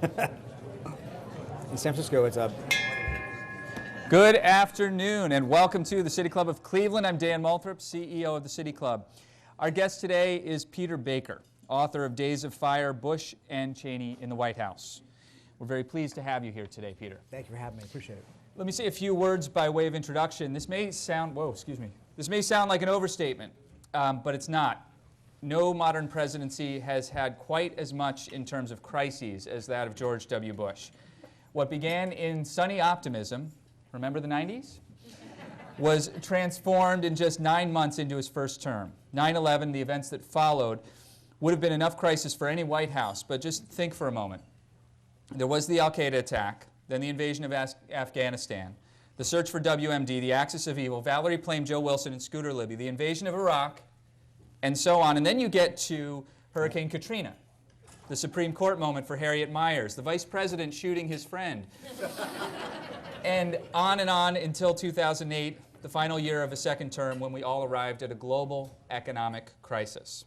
In San Francisco, it's a... Good afternoon, and welcome to the City Club of Cleveland. I'm Dan Moulthrop, CEO of the City Club. Our guest today is Peter Baker, author of Days of Fire, Bush and Cheney in the White House. We're very pleased to have you here today, Peter. Thank you for having me. Appreciate it. Let me say a few words by way of introduction. This may sound, This may sound like an overstatement, but it's not. No modern presidency has had quite as much in terms of crises as that of George W. Bush. What began in sunny optimism, remember the 90s? Was transformed in just 9 months into his first term. 9/11, the events that followed, would have been enough crisis for any White House, but just think for a moment. There was the Al-Qaeda attack, then the invasion of Afghanistan, the search for WMD, the axis of evil, Valerie Plame, Joe Wilson, and Scooter Libby, the invasion of Iraq, and so on. And then you get to Hurricane Katrina, the Supreme Court moment for Harriet Miers, the Vice President shooting his friend, and on until 2008, the final year of a second term when we all arrived at a global economic crisis.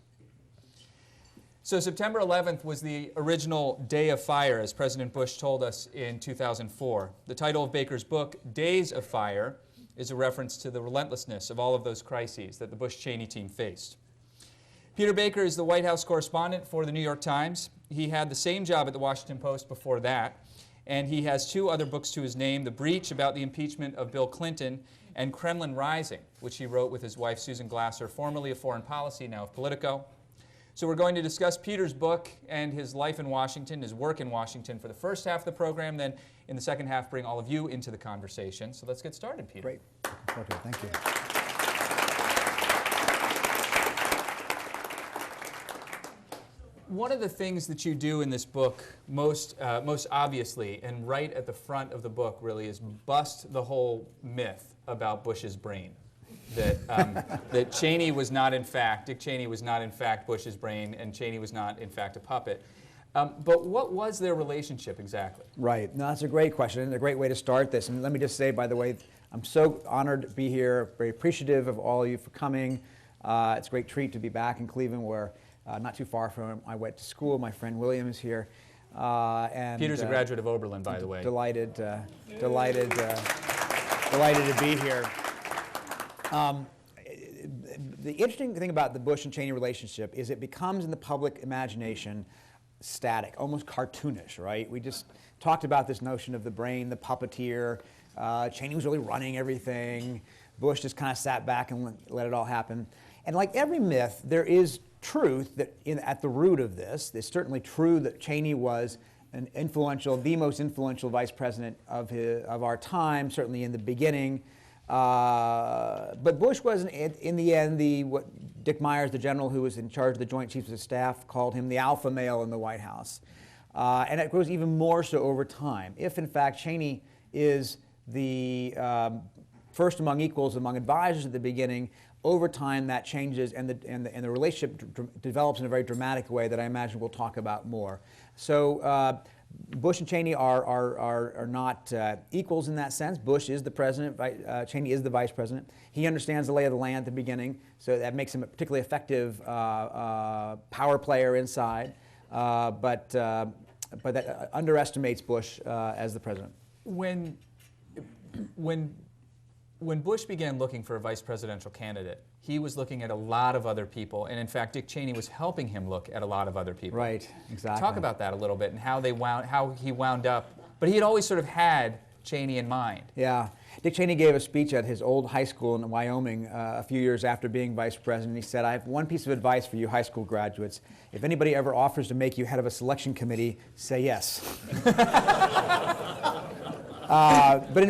So September 11th was the original Day of Fire, as President Bush told us in 2004. The title of Baker's book, Days of Fire, is a reference to the relentlessness of all of those crises that the Bush-Cheney team faced. Peter Baker is the White House correspondent for the New York Times. He had the same job at the Washington Post before that, and he has 2 other books to his name, The Breach, about the impeachment of Bill Clinton, and Kremlin Rising, which he wrote with his wife Susan Glasser, formerly of Foreign Policy, now of Politico. So we're going to discuss Peter's book and his life in Washington, his work in Washington for the first half of the program, then in the second half bring all of you into the conversation. So let's get started, Peter. Great. Okay, thank you. One of the things that you do in this book most obviously, and right at the front of the book really, is bust the whole myth about Bush's brain. That Dick Cheney was not in fact Bush's brain, and Cheney was not in fact a puppet. But what was their relationship exactly? Right. No, that's a great question and a great way to start this. And let me just say, by the way, I'm so honored to be here, very appreciative of all of you for coming. It's a great treat to be back in Cleveland, where not too far from I went to school. My friend William is here. And Peter's a graduate of Oberlin, by the way. Delighted to be here. The interesting thing about the Bush and Cheney relationship is it becomes in the public imagination static, almost cartoonish, right? We just talked about this notion of the brain, the puppeteer. Cheney was really running everything. Bush just kind of sat back and let it all happen. And like every myth, there is truth that at the root of this. It's certainly true that Cheney was the most influential vice president of our time, certainly in the beginning. But Bush was, in the end, what Dick Myers, the general who was in charge of the Joint Chiefs of Staff, called him the alpha male in the White House. And it grows even more so over time. If, in fact, Cheney is the first among equals among advisors at the beginning, over time that changes, and the relationship develops in a very dramatic way that I imagine we'll talk about more. So Bush and Cheney are not equals in that sense. Bush is the president, Cheney is the vice president. He understands the lay of the land at the beginning, so that makes him a particularly effective power player inside, but that underestimates Bush as the president. When Bush began looking for a vice presidential candidate, he was looking at a lot of other people, and in fact, Dick Cheney was helping him look at a lot of other people. Right, exactly. Talk about that a little bit and how he wound up. But he had always sort of had Cheney in mind. Yeah. Dick Cheney gave a speech at his old high school in Wyoming a few years after being vice president. He said, "I have one piece of advice for you high school graduates. If anybody ever offers to make you head of a selection committee, say yes." But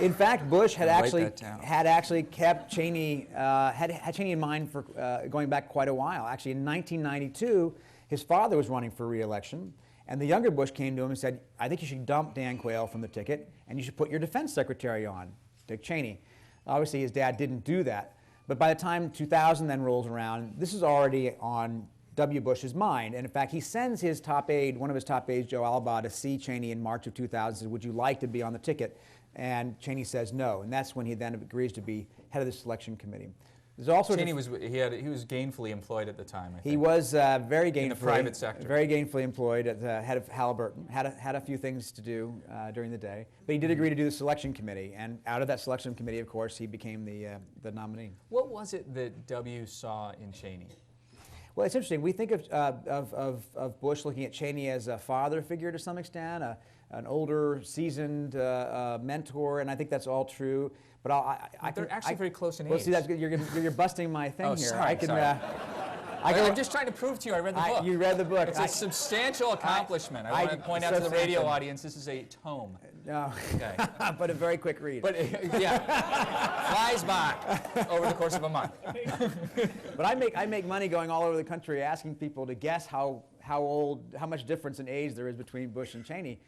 in fact, Bush had actually kept Cheney had Cheney in mind for going back quite a while. Actually, in 1992, his father was running for re-election, and the younger Bush came to him and said, "I think you should dump Dan Quayle from the ticket, and you should put your defense secretary on, Dick Cheney." Obviously, his dad didn't do that, but by the time 2000 then rolls around, this is already on W. Bush's mind. And in fact, he sends his top aide, one of his top aides, Joe Alba, to see Cheney in March of 2000, says, "Would you like to be on the ticket?" And Cheney says no. And that's when he then agrees to be head of the selection committee. There's also Cheney was gainfully employed at the time, I think. He was very gainfully in the private sector. Very gainfully employed as the head of Halliburton. Had a few things to do during the day, but he did agree to do the selection committee, and out of that selection committee, of course, he became the nominee. What was it that W saw in Cheney? Well, it's interesting. We think of Bush looking at Cheney as a father figure to some extent, an older, seasoned mentor, and I think that's all true. But they're actually very close in age. Well, see, that's good. You're busting my thing here. Sorry, I'm just trying to prove to you I read the book. You read the book. It's a substantional accomplishment. I want to point out to the radio audience, this is a tome. No, okay. But a very quick read. But yeah, flies by over the course of a month. But I make money going all over the country asking people to guess how much difference in age there is between Bush and Cheney.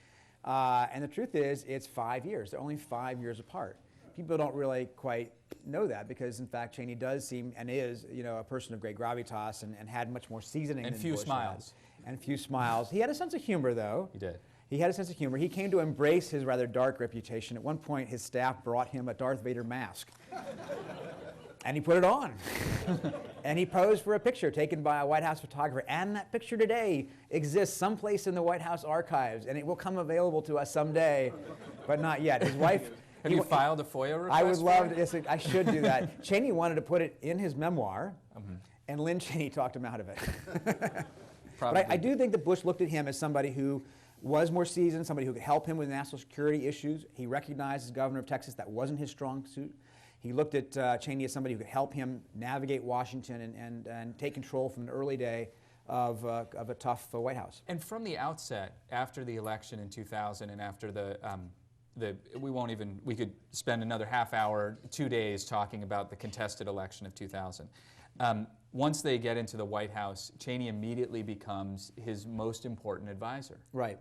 And the truth is, it's 5 years. They're only 5 years apart. People don't really quite know that because, in fact, Cheney does seem and is, a person of great gravitas and had much more seasoning than Bush had. And few smiles. He had a sense of humor, though. He did. He had a sense of humor. He came to embrace his rather dark reputation. At one point, his staff brought him a Darth Vader mask. And he put it on. And he posed for a picture taken by a White House photographer. And that picture today exists someplace in the White House archives. And it will come available to us someday, but not yet. His wife... Have you filed a FOIA request? I would love to. Yes, I should do that. Cheney wanted to put it in his memoir, and Lynn Cheney talked him out of it. But I do think that Bush looked at him as somebody who was more seasoned, somebody who could help him with national security issues. He recognized as governor of Texas that wasn't his strong suit. He looked at Cheney as somebody who could help him navigate Washington and take control from an early day of a tough White House. And from the outset, after the election in 2000 and after we could spend another half hour, 2 days talking about the contested election of 2000. Once they get into the White House, Cheney immediately becomes his most important advisor. Right.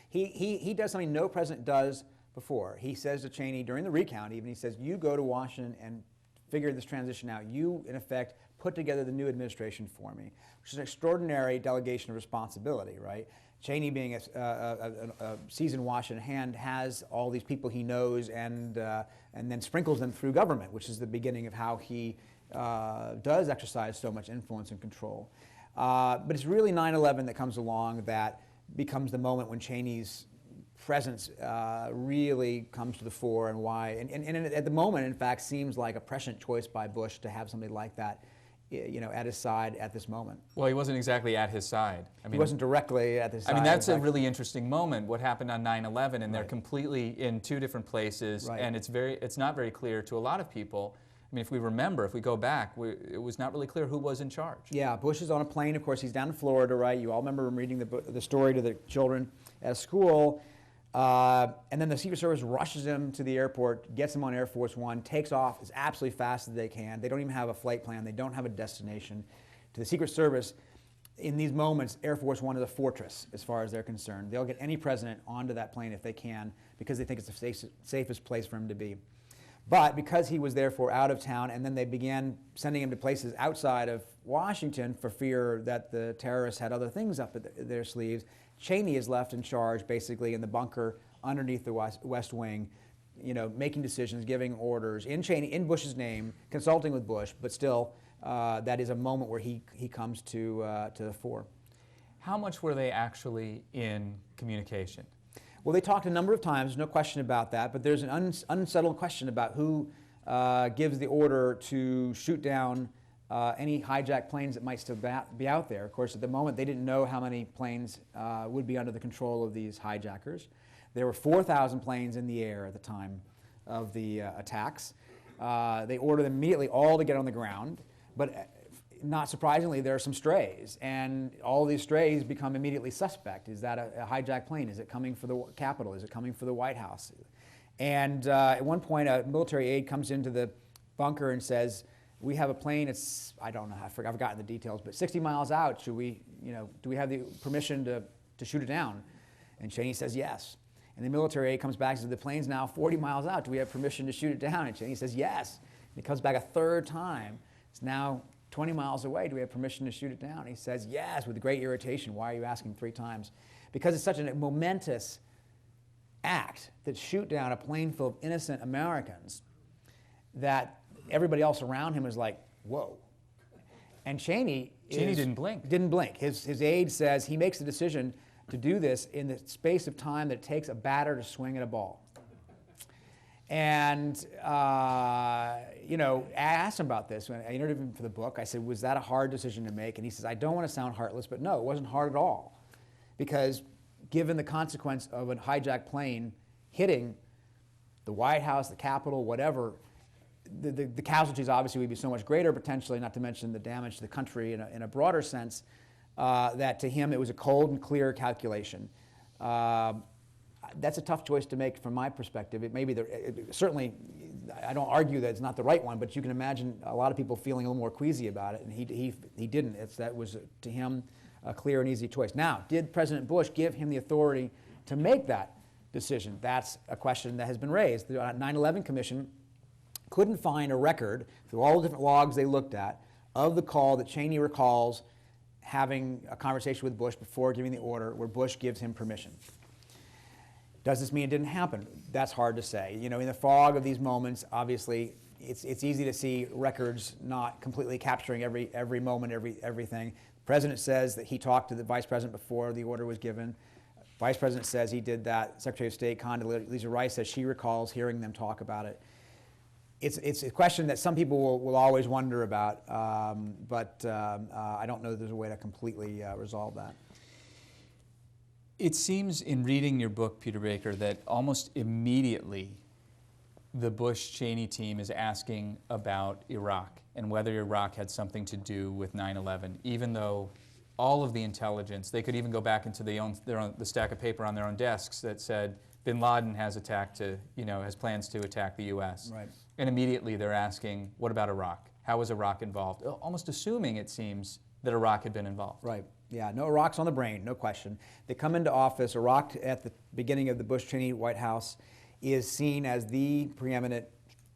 He does something no president does before. He says to Cheney during the recount even, he says, you go to Washington and figure this transition out. You, in effect, put together the new administration for me, which is an extraordinary delegation of responsibility, right? Cheney, being a seasoned Washington hand, has all these people he knows and then sprinkles them through government, which is the beginning of how he does exercise so much influence and control. But it's really 9/11 that comes along that becomes the moment when Cheney's presence really comes to the fore and why. And at the moment, in fact, seems like a prescient choice by Bush to have somebody like that at his side at this moment. Well, he wasn't exactly at his side. He wasn't directly at his side. I mean, that's a really interesting moment, what happened on 9/11, and they're completely in two different places, and it's not very clear to a lot of people. I mean, if we go back, it was not really clear who was in charge. Yeah, Bush is on a plane, of course, he's down in Florida, right? You all remember him reading the story to the children at school. And then the Secret Service rushes him to the airport, gets him on Air Force One, takes off as absolutely fast as they can. They don't even have a flight plan. They don't have a destination. To the Secret Service, in these moments, Air Force One is a fortress as far as they're concerned. They'll get any president onto that plane if they can because they think it's the safest place for him to be. But because he was therefore out of town, and then they began sending him to places outside of Washington for fear that the terrorists had other things up their sleeves, Cheney is left in charge, basically in the bunker underneath the West Wing, making decisions, giving orders in Bush's name, consulting with Bush, but still, that is a moment where he comes to the fore. How much were they actually in communication? Well, they talked a number of times, no question about that, but there's an unsettled question about who gives the order to shoot down any hijacked planes that might still be out there. Of course, at the moment, they didn't know how many planes would be under the control of these hijackers. There were 4,000 planes in the air at the time of the attacks. They ordered them immediately all to get on the ground, but not surprisingly, there are some strays, and all these strays become immediately suspect. Is that a hijacked plane? Is it coming for the Capitol? Is it coming for the White House? And at one point, a military aide comes into the bunker and says, we have a plane, it's, I don't know, I've forgotten the details, but 60 miles out, should we, do we have the permission to shoot it down? And Cheney says yes. And the military aide comes back and says, the plane's now 40 miles out, do we have permission to shoot it down? And Cheney says yes. And he comes back a third time, it's now 20 miles away, do we have permission to shoot it down? And he says yes, with great irritation. Why are you asking 3 times? Because it's such a momentous act that shoot down a plane full of innocent Americans that everybody else around him is like, whoa. And Cheney didn't blink. Didn't blink. His aide says he makes the decision to do this in the space of time that it takes a batter to swing at a ball. And, you know, I asked him about this when I interviewed him for the book. I said, was that a hard decision to make? And he says, I don't want to sound heartless, but no, it wasn't hard at all. Because given the consequence of a hijacked plane hitting the White House, the Capitol, whatever, the casualties obviously would be so much greater potentially, not to mention the damage to the country in a broader sense, that to him it was a cold and clear calculation. That's a tough choice to make from my perspective. It may be certainly, I don't argue that it's not the right one, but you can imagine a lot of people feeling a little more queasy about it, and he didn't. That was, to him, a clear and easy choice. Now, did President Bush give him the authority to make that decision? That's a question that has been raised. The 9/11 Commission couldn't find a record through all the different logs they looked at of the call that Cheney recalls having a conversation with Bush before giving the order where Bush gives him permission. Does this mean it didn't happen? That's hard to say. You know, in the fog of these moments, obviously, it's easy to see records not completely capturing every moment, everything. The president says that he talked to the vice president before the order was given. Vice president says he did that. Secretary of State Condoleezza Rice says she recalls hearing them talk about it. It's a question that some people will always wonder about, but I don't know that there's a way to completely resolve that. It seems in reading your book, Peter Baker, that almost immediately the Bush-Cheney team is asking about Iraq and whether Iraq had something to do with 9/11, even though all of the intelligence, they could even go back into the stack of paper on their own desks that said bin Laden has has plans to attack the U.S. Right. And immediately they're asking, what about Iraq? How was Iraq involved? Almost assuming, it seems, that Iraq had been involved. Right. Yeah, no, Iraq's on the brain, no question. They come into office. Iraq, at the beginning of the Bush-Cheney White House, is seen as the preeminent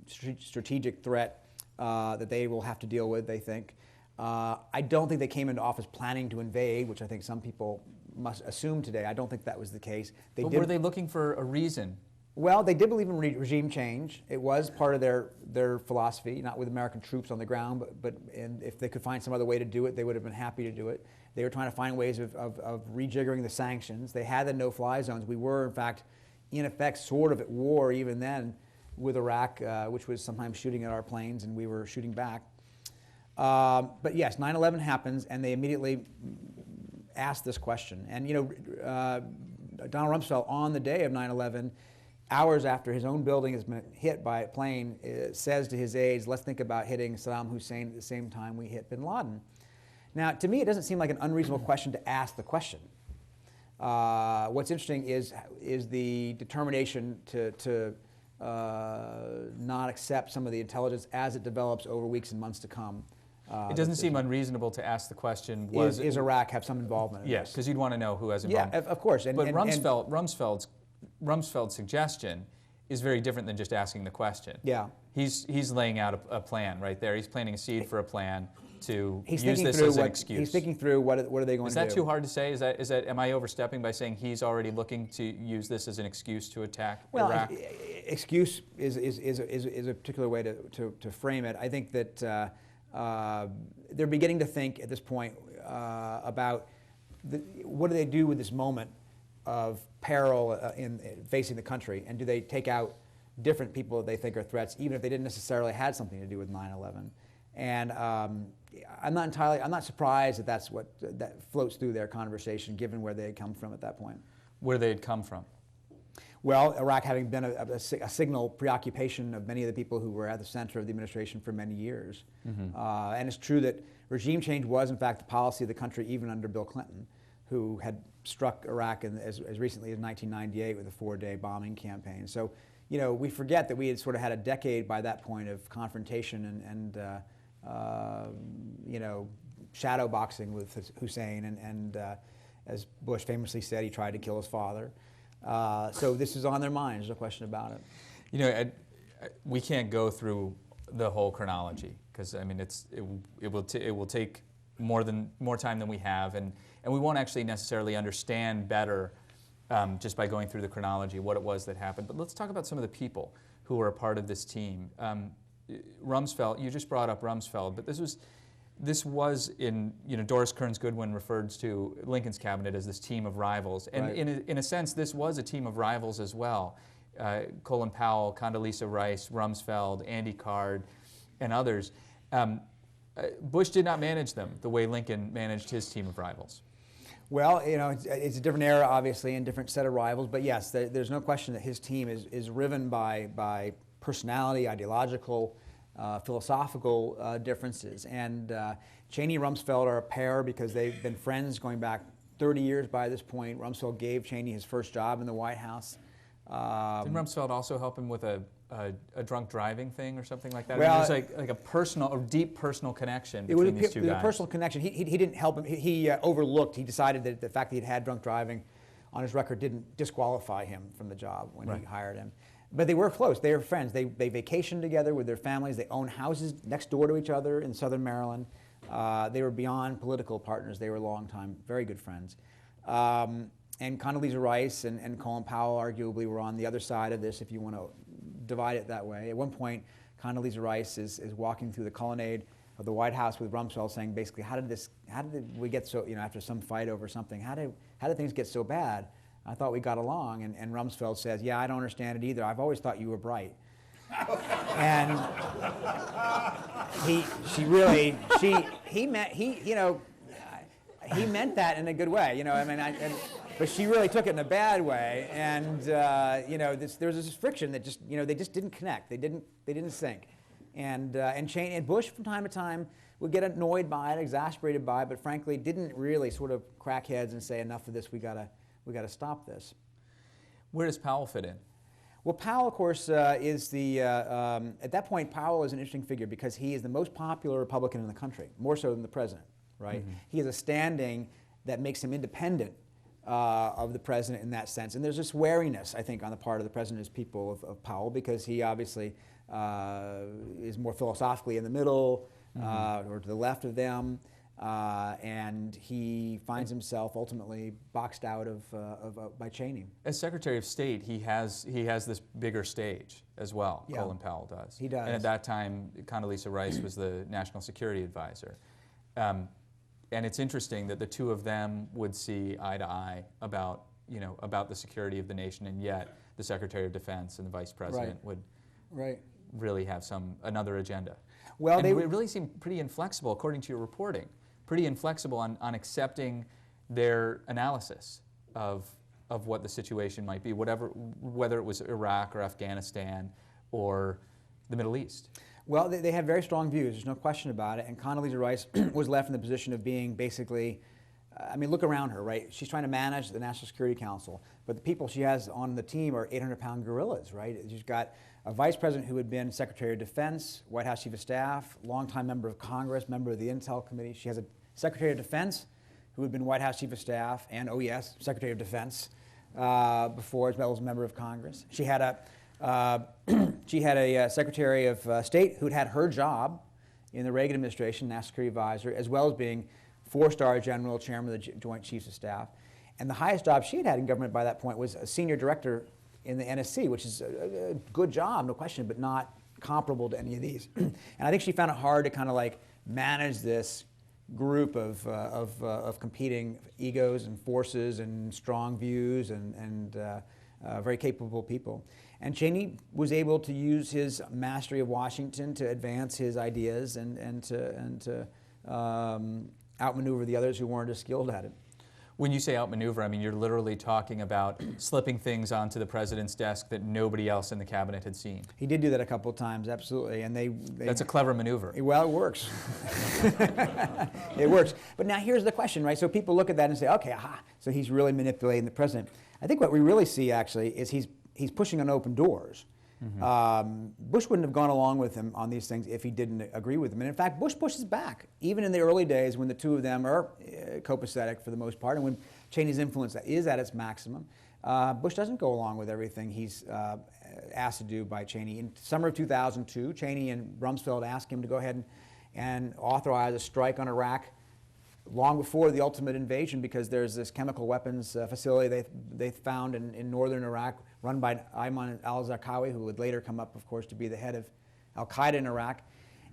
strategic threat that they will have to deal with, they think. I don't think they came into office planning to invade, which I think some people must assume today. I don't think that was the case. But were they looking for a reason? Well, they did believe in regime change. It was part of their philosophy, not with American troops on the ground, but if they could find some other way to do it, they would have been happy to do it. They were trying to find ways of rejiggering the sanctions. They had the no-fly zones. We were, in effect, sort of at war even then with Iraq, which was sometimes shooting at our planes, and we were shooting back. But yes, 9/11 happens, and they immediately asked this question. And Donald Rumsfeld, on the day of 9/11, hours after his own building has been hit by a plane, says to his aides, let's think about hitting Saddam Hussein at the same time we hit bin Laden. Now, to me, it doesn't seem like an unreasonable question to ask the question. What's interesting is the determination to not accept some of the intelligence as it develops over weeks and months to come. It doesn't seem unreasonable to ask the question, is Iraq have some involvement in this? Yes, because you'd want to know who has involvement. Yeah, of course. But Rumsfeld's suggestion is very different than just asking the question. Yeah. He's laying out a plan right there. He's planting a seed for a plan to use this as an excuse. He's thinking through what are they going to do. Is that too hard to say? Is that am I overstepping by saying he's already looking to use this as an excuse to attack Iraq? Well, excuse is a particular way to frame it. I think that they're beginning to think at this point about what do they do with this moment of peril in facing the country, and do they take out different people that they think are threats, even if they didn't necessarily had something to do with 9/11. And I'm not surprised that that floats through their conversation, given where they had come from at that point. Where they had come from? Well, Iraq having been a signal preoccupation of many of the people who were at the center of the administration for many years. Mm-hmm. And it's true that regime change was, in fact, the policy of the country even under Bill Clinton, who had struck Iraq as recently as 1998 with a 4-day bombing campaign. So, we forget that we had sort of had a decade by that point of confrontation and shadow boxing with Hussein, and as Bush famously said, he tried to kill his father. So this is on their minds, no question about it. We can't go through the whole chronology because it will take more time than we have, and we won't actually necessarily understand better just by going through the chronology what it was that happened. But let's talk about some of the people who were a part of this team. Rumsfeld, you just brought up Rumsfeld, but this was in, Doris Kearns Goodwin refers to Lincoln's cabinet as this team of rivals. And Right. in a sense, this was a team of rivals as well. Colin Powell, Condoleezza Rice, Rumsfeld, Andy Card, and others. Bush did not manage them the way Lincoln managed his team of rivals. Well, it's a different era, obviously, and different set of rivals. But yes, there's no question that his team is riven by personality, ideological, philosophical differences. And Cheney and Rumsfeld are a pair because they've been friends going back 30 years by this point. Rumsfeld gave Cheney his first job in the White House. Didn't Rumsfeld also help him with a drunk driving thing or something like that? Well, I mean, there's like a personal, or deep personal connection between these two guys. It was a personal connection. He didn't help him. He overlooked. He decided that the fact that he'd had drunk driving on his record didn't disqualify him from the job when he hired him. But they were close. They were friends. They vacationed together with their families. They owned houses next door to each other in southern Maryland. They were beyond political partners. They were longtime, very good friends. And Condoleezza Rice and Colin Powell arguably were on the other side of this, if you want to divide it that way. At one point, Condoleezza Rice is walking through the colonnade of the White House with Rumsfeld, saying basically, how did we get so, after some fight over something, how did things get so bad? I thought we got along. And Rumsfeld says, yeah, I don't understand it either. I've always thought you were bright. And he meant that in a good way, but she really took it in a bad way, and there was this friction that just they just didn't connect. They didn't sync, and Cheney and Bush from time to time would get annoyed by it, exasperated by it, but frankly didn't really sort of crack heads and say enough of this. We gotta stop this. Where does Powell fit in? Well, Powell, of course, is the at that point Powell is an interesting figure because he is the most popular Republican in the country, more so than the president. Right? Mm-hmm. He has a standing that makes him independent of the president in that sense. And there's this wariness, I think, on the part of the president as people of Powell, because he obviously is more philosophically in the middle or to the left of them. And he finds himself ultimately boxed out by Cheney. As Secretary of State, he has this bigger stage as well. Yeah. Colin Powell does. He does. And at that time, Condoleezza Rice was the National Security Advisor. And it's interesting that the two of them would see eye to eye about the security of the nation, and yet the Secretary of Defense and the Vice President would really have another agenda. Well, and they really seem pretty inflexible, according to your reporting, pretty inflexible on accepting their analysis of what the situation might be, whether it was Iraq or Afghanistan or the Middle East. Well, they have very strong views. There's no question about it. And Condoleezza Rice was left in the position of being basically, look around her, right? She's trying to manage the National Security Council, but the people she has on the team are 800-pound gorillas, right? She's got a vice president who had been Secretary of Defense, White House Chief of Staff, longtime member of Congress, member of the Intel Committee. She has a Secretary of Defense who had been White House Chief of Staff and, oh yes, Secretary of Defense before as well as a member of Congress. She had a Secretary of State who'd had her job in the Reagan administration, National Security Advisor, as well as being four-star general, chairman of the Joint Chiefs of Staff. And the highest job she had had in government by that point was a senior director in the NSC, which is a good job, no question, but not comparable to any of these. And I think she found it hard to kind of like manage this group of competing egos and forces and strong views and very capable people. And Cheney was able to use his mastery of Washington to advance his ideas and to outmaneuver the others who weren't as skilled at it. When you say outmaneuver, I mean you're literally talking about slipping things onto the president's desk that nobody else in the cabinet had seen. He did do that a couple of times, absolutely, and that's a clever maneuver. Well, it works. It works. But now here's the question, right? So people look at that and say, okay, aha, so he's really manipulating the president. I think what we really see actually is he's pushing on open doors. Mm-hmm. Bush wouldn't have gone along with him on these things if he didn't agree with him. And in fact, Bush pushes back, even in the early days when the two of them are copacetic for the most part, and when Cheney's influence is at its maximum. Bush doesn't go along with everything he's asked to do by Cheney. In summer of 2002, Cheney and Rumsfeld asked him to go ahead and authorize a strike on Iraq long before the ultimate invasion, because there's this chemical weapons facility they found in northern Iraq run by Ayman al-Zarqawi, who would later come up, of course, to be the head of al-Qaeda in Iraq.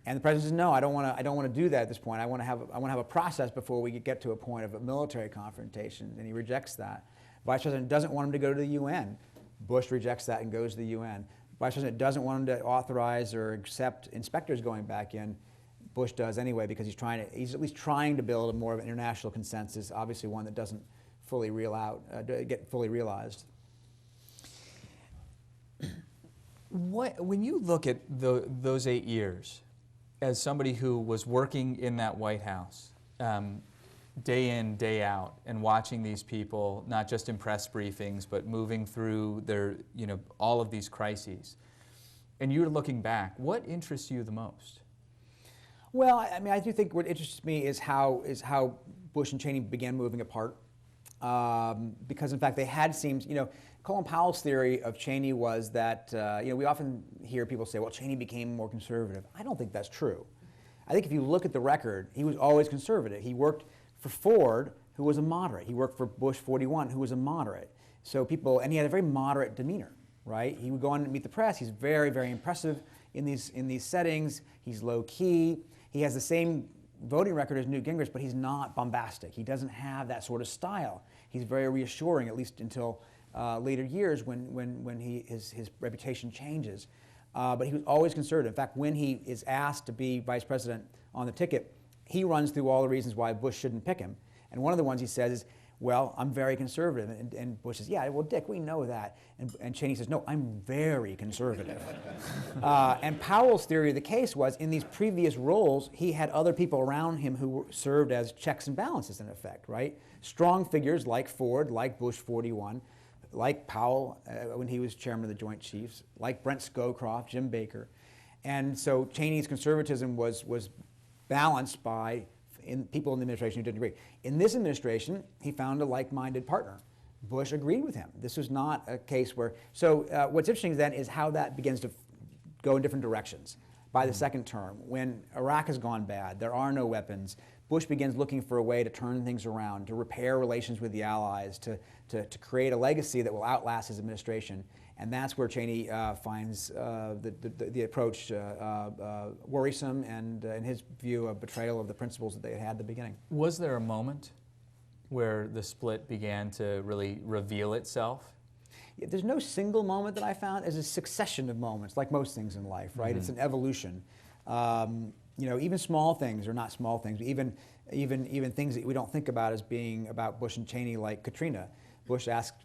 And the president says, no, I don't want to do that at this point. I want to have a process before we get to a point of a military confrontation. And he rejects that. Vice President doesn't want him to go to the UN. Bush rejects that and goes to the UN. Vice President doesn't want him to authorize or accept inspectors going back in. Bush does anyway, because he's at least trying to build a more of an international consensus, obviously one that doesn't fully get fully realized. When you look at those 8 years, as somebody who was working in that White House, day in, day out, and watching these people, not just in press briefings, but moving through all of these crises, and you're looking back, what interests you the most? Well, I mean, I do think what interests me is how Bush and Cheney began moving apart, because in fact they had seemed, Colin Powell's theory of Cheney was that, we often hear people say, well, Cheney became more conservative. I don't think that's true. I think if you look at the record, he was always conservative. He worked for Ford, who was a moderate. He worked for Bush 41, who was a moderate. So and he had a very moderate demeanor, right? He would go on and meet the press. He's very, very impressive in these settings. He's low key. He has the same voting record as Newt Gingrich, but he's not bombastic. He doesn't have that sort of style. He's very reassuring, at least until later years when his reputation changes. But he was always conservative. In fact, when he is asked to be vice president on the ticket, he runs through all the reasons why Bush shouldn't pick him. And one of the ones he says is, well, I'm very conservative. And Bush says, yeah, well, Dick, we know that. And Cheney says, no, I'm very conservative. And Powell's theory of the case was, in these previous roles, he had other people around him who served as checks and balances, in effect, right? Strong figures like Ford, like Bush 41, like Powell when he was chairman of the Joint Chiefs, like Brent Scowcroft, Jim Baker. And so Cheney's conservatism was balanced by people in the administration who didn't agree. In this administration, he found a like-minded partner. Bush agreed with him. This was not a case where, what's interesting then is how that begins to go in different directions. By the second term, when Iraq has gone bad, there are no weapons, Bush begins looking for a way to turn things around, to repair relations with the Allies, to create a legacy that will outlast his administration. And that's where Cheney finds the approach worrisome and, in his view, a betrayal of the principles that they had at the beginning. Was there a moment where the split began to really reveal itself? Yeah, there's no single moment that I found. There's a succession of moments, like most things in life, right? Mm-hmm. It's an evolution. Even small things are not small things. Even things that we don't think about as being about Bush and Cheney, like Katrina. Bush asked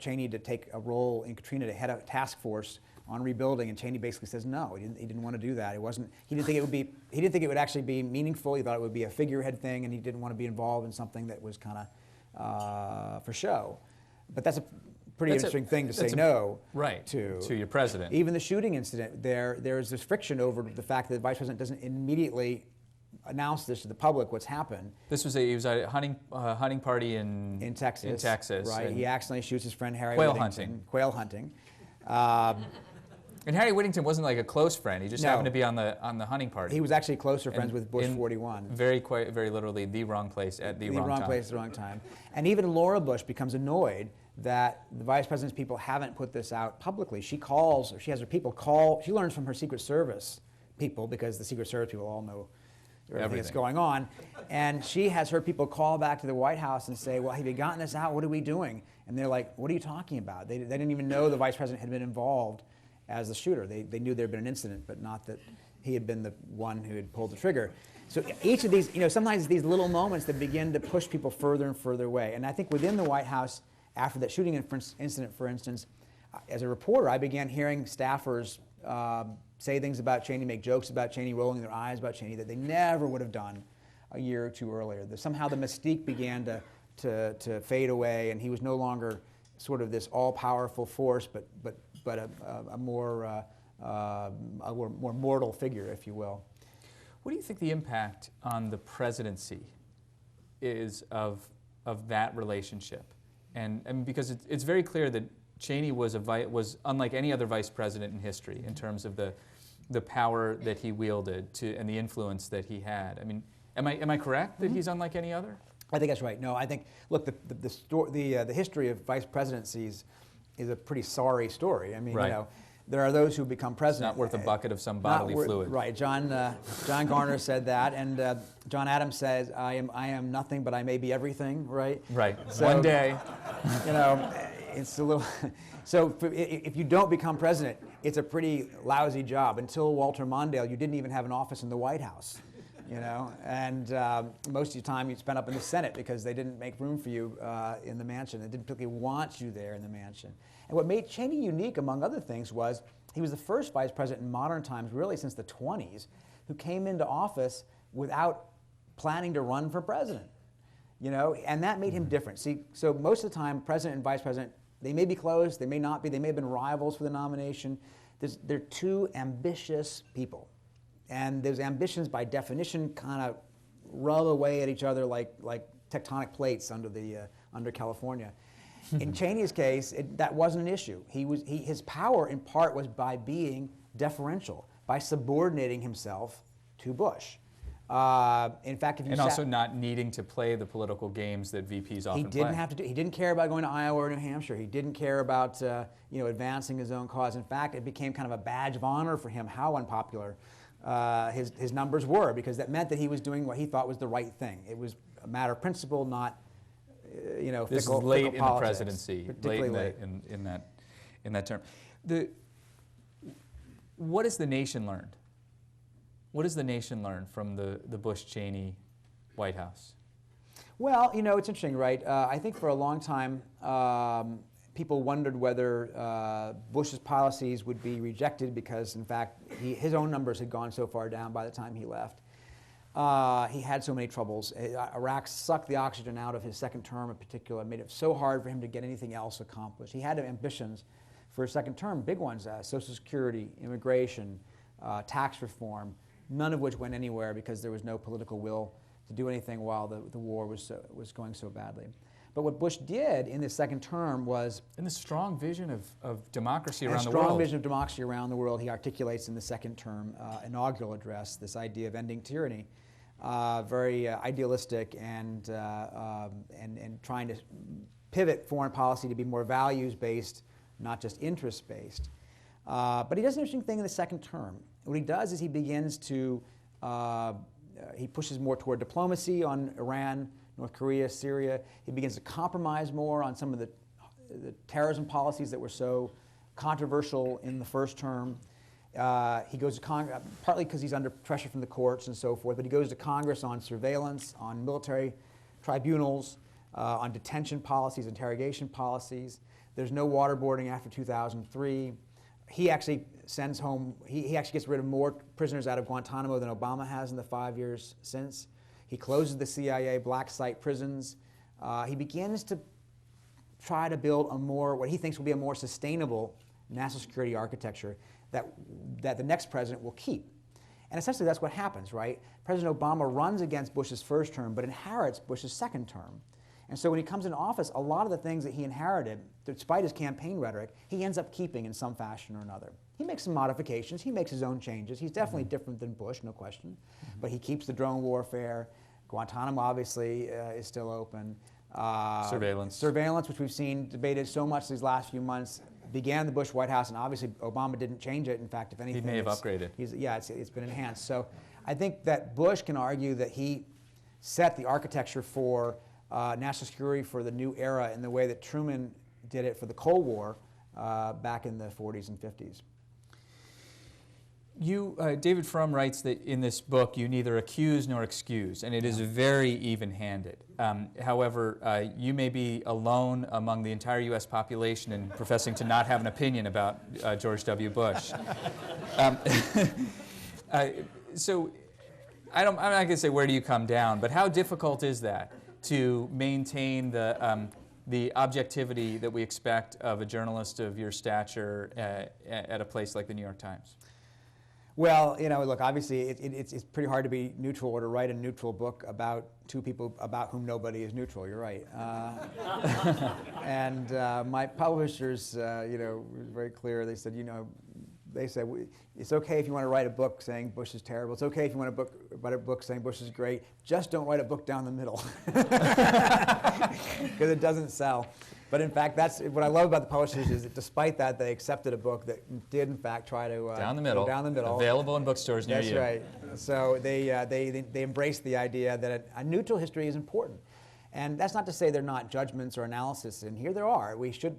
Cheney to take a role in Katrina to head a task force on rebuilding, and Cheney basically says no. He didn't want to do that. He didn't think it would be. He didn't think it would actually be meaningful. He thought it would be a figurehead thing, and he didn't want to be involved in something that was kind of for show. But that's a pretty interesting thing to say no to your president. Even the shooting incident, there's this friction over the fact that the vice president doesn't immediately announce this to the public what's happened. This was he was at a hunting party in Texas. In Texas, right? He accidentally shoots his friend Harry quail Whittington. Quail hunting. And Harry Whittington wasn't like a close friend. He just happened to be on the hunting party. He was actually closer friends with Bush 41. Very literally the wrong place at the wrong time. The wrong place at the wrong time. And even Laura Bush becomes annoyed that the vice president's people haven't put this out publicly. She has her people call. She learns from her Secret Service people, because the Secret Service people all know everything that's going on. And she has her people call back to the White House and say, well, have you gotten this out? What are we doing? And they're like, what are you talking about? They didn't even know the vice president had been involved as the shooter. They knew there had been an incident, but not that he had been the one who had pulled the trigger. So each of these, sometimes these little moments that begin to push people further and further away. And I think within the White House, after that shooting incident, for instance, as a reporter, I began hearing staffers say things about Cheney, make jokes about Cheney, rolling their eyes about Cheney that they never would have done a year or two earlier. Somehow the mystique began to fade away, and he was no longer sort of this all-powerful force, but a more mortal figure, if you will. What do you think the impact on the presidency is of that relationship? And because it's very clear that Cheney was unlike any other vice president in history in terms of the power that he wielded and the influence that he had. I mean, am I correct that he's unlike any other? I think that's right. No, I think, look, the history of vice presidencies is a pretty sorry story. I mean, there are those who become president. Not worth a bucket of some bodily fluid. Right. John Garner said that, and John Adams says, I am nothing, but I may be everything, right? Right. So, one day. It's a little... So if you don't become president, it's a pretty lousy job. Until Walter Mondale, you didn't even have an office in the White House, and most of your time you spent up in the Senate because they didn't make room for you in the mansion. They didn't particularly want you there in the mansion. And what made Cheney unique, among other things, was he was the first vice president in modern times, really since the 20s, who came into office without planning to run for president, and that made him different. See, so most of the time, president and vice president, they may be close, they may not be, they may have been rivals for the nomination. They're two ambitious people. And those ambitions, by definition, kind of rub away at each other like tectonic plates under California. In Cheney's case, that wasn't an issue. His power, in part, was by being deferential, by subordinating himself to Bush. In fact, if you also not needing to play the political games that VPs often play. He didn't have to do. He didn't care about going to Iowa or New Hampshire. He didn't care about advancing his own cause. In fact, it became kind of a badge of honor for him how unpopular his numbers were, because that meant that he was doing what he thought was the right thing. It was a matter of principle, not This fickle, is late fickle in politics, the presidency, late in that term. What has the nation learned? What has the nation learned from the Bush-Cheney White House? Well, it's interesting, right? I think for a long time, people wondered whether Bush's policies would be rejected because, in fact, his own numbers had gone so far down by the time he left. He had so many troubles. Iraq sucked the oxygen out of his second term in particular, made it so hard for him to get anything else accomplished. He had ambitions for his second term, big ones, Social Security, immigration, tax reform, none of which went anywhere because there was no political will to do anything while the war was going so badly. But what Bush did in his second term was... And the strong vision of democracy around the world. A strong vision of democracy around the world he articulates in the second term inaugural address, this idea of ending tyranny. Very idealistic and trying to pivot foreign policy to be more values-based, not just interest-based. But he does an interesting thing in the second term. What he does is he begins to, he pushes more toward diplomacy on Iran, North Korea, Syria. He begins to compromise more on some of the terrorism policies that were so controversial in the first term. He goes to Congress, partly because he's under pressure from the courts and so forth, but he goes to Congress on surveillance, on military tribunals, on detention policies, interrogation policies. There's no waterboarding after 2003. He actually sends home, he actually gets rid of more prisoners out of Guantanamo than Obama has in the 5 years since. He closes the CIA black site prisons. He begins to try to build a more, what he thinks will be a more sustainable national security architecture that the next president will keep. And essentially that's what happens, right? President Obama runs against Bush's first term, but inherits Bush's second term. And so when he comes into office, a lot of the things that he inherited, despite his campaign rhetoric, he ends up keeping in some fashion or another. He makes some modifications, he makes his own changes. He's definitely different than Bush, no question. But he keeps the drone warfare. Guantanamo obviously is still open. Surveillance. Surveillance, which we've seen debated so much these last few months, began the Bush White House, and obviously Obama didn't change it. In fact, if anything, he may have upgraded. It's been enhanced. So I think that Bush can argue that he set the architecture for national security for the new era in the way that Truman did it for the Cold War back in the 40s and 50s. David Frum writes that in this book you neither accuse nor excuse, and it is very even-handed. However, you may be alone among the entire U.S. population in professing to not have an opinion about George W. Bush. So I'm not going to say where do you come down, but how difficult is that to maintain the objectivity that we expect of a journalist of your stature at a place like the New York Times? Well, look, obviously it's pretty hard to be neutral or to write a neutral book about two people about whom nobody is neutral. You're right. And my publishers, were very clear. They said, it's okay if you want to write a book saying Bush is terrible. It's okay if you want to write a book saying Bush is great. Just don't write a book down the middle, because it doesn't sell. But in fact, that's what I love about the publishers is that despite that, they accepted a book that did in fact try to down the middle. Available in bookstores near you. That's right. So they embraced the idea that a neutral history is important. And that's not to say there are not judgments or analysis, and here there are. We should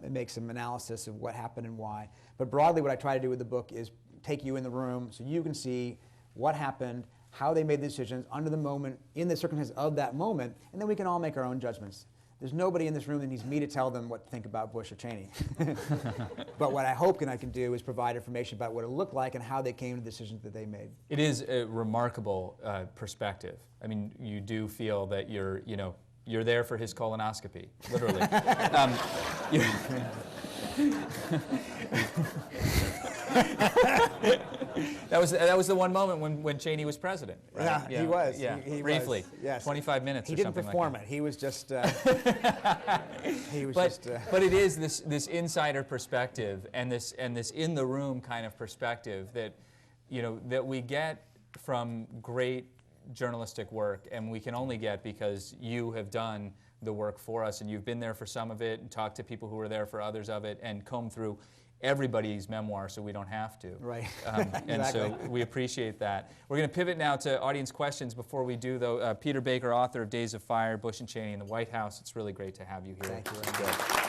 make some analysis of what happened and why. But broadly, what I try to do with the book is take you in the room so you can see what happened, how they made the decisions under the moment, in the circumstances of that moment, and then we can all make our own judgments. There's nobody in this room that needs me to tell them what to think about Bush or Cheney. But what I hope I can do is provide information about what it looked like and how they came to the decisions that they made. It is a remarkable perspective. I mean, you do feel that you're there for his colonoscopy, literally. That was the one moment when Cheney was president, right? Yeah, he was. Yeah, he briefly. Was. Yes. 25 minutes. He or didn't something perform like it. He was just. But it is this insider perspective and this in the room kind of perspective that that we get from great journalistic work, and we can only get because you have done the work for us, and you've been there for some of it, and talked to people who were there for others of it, and combed through everybody's memoir so we don't have to. Right. And so we appreciate that. We're going to pivot now to audience questions. Before we do, though, Peter Baker, author of Days of Fire, Bush and Cheney in the White House. It's really great to have you here. Thank you very much.